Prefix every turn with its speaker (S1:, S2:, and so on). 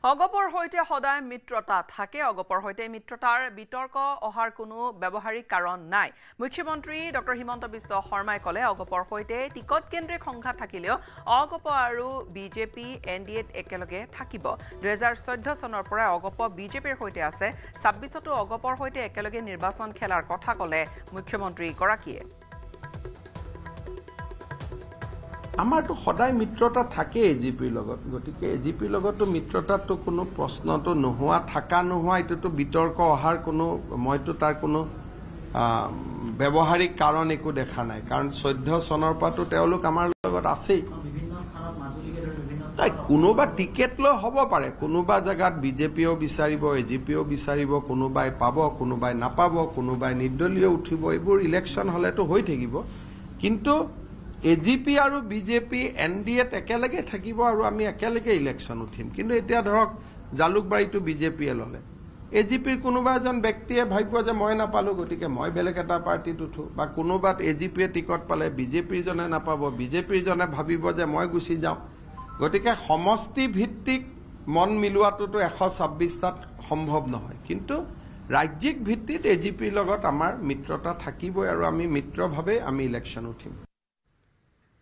S1: অগপৰ হৈতে সদায় মিত্ৰতা থাকে অগপৰ হৈতে মিত্ৰতাৰ বিতৰ্ক অহাৰ কোনো ব্যৱহাৰিক কাৰণ নাই মুখ্যমন্ত্ৰী ডক্টৰ হিমন্ত বিশ্ব শৰ্মাই কলে অগপৰ হৈতে টিকট কেন্দ্ৰিক সংঘাত থাকিলেও অগপ আৰু বিজেপি এনডিএত একেলগে থাকিব 2014 চনৰ পৰা অগপ বিজেপিৰ হৈতে আছে 26তো অগপৰ হৈতে একেলগে নিৰ্বাচন খেলাৰ কথা কলে মুখ্যমন্ত্ৰী গৰাকীয়ে
S2: আমাৰটো সদায় মিত্ৰতা থাকে এজিপিৰ লগত গতিকে এজিপিৰ লগতো মিত্ৰতাটো কোনো প্ৰশ্নটো নোহোৱা থাকা নোহোৱা এটোটো বিতৰ্ক অহাৰ কোনো মইতো তাৰ কোনো ব্যৱহাৰিক কাৰণ একো দেখা নাই কাৰণ 14 চনৰ পৰাটো তেওঁলোক আমাৰ লগত আছেই কোনোবা টিকেট লৈ হ'ব পাৰে কোনোবা জায়গাত বিজেপিও বিচাৰিব এজিপিও বিচাৰিব কোনোবাই পাব কোনোবাই নাপাব কোনোবাই নিৰ্দলীয় উঠিব এইবোৰ ইলেকশ্যন হলেতো হৈ থাকিব কিন্তু এজিপি আৰু বিজেপি এনডিএত একেলগে থাকিব আৰু আমি একেলগে ইলেকশ্যন উঠিম কিন্তু এতিয়া ধৰক জালুকবাৰীটো বিজেপিয়ে ললে এজিপিৰ কোনোবা এজন ব্যক্তিয়ে ভাবিব যে মই নাপালো গতিকে মই বেলেগ এটা পাৰ্টিত উঠো বা কোনোবাত এজিপিয়ে টিকট পালে বিজেপিৰ জনে নাপাব বিজেপিৰ জনে ভাবিব যে মই গুচি যাওঁ গতিকে সমষ্টি ভিত্তিক মন মিলোৱাটোতো 126টাত সম্ভৱ নহয় কিন্তু ৰাজ্যিক ভিত্তিত এজিপিৰ লগত আমাৰ মিত্ৰতা থাকিবই আৰু আমি মিত্ৰভাৱে আমি ইলেকশ্যন উঠিম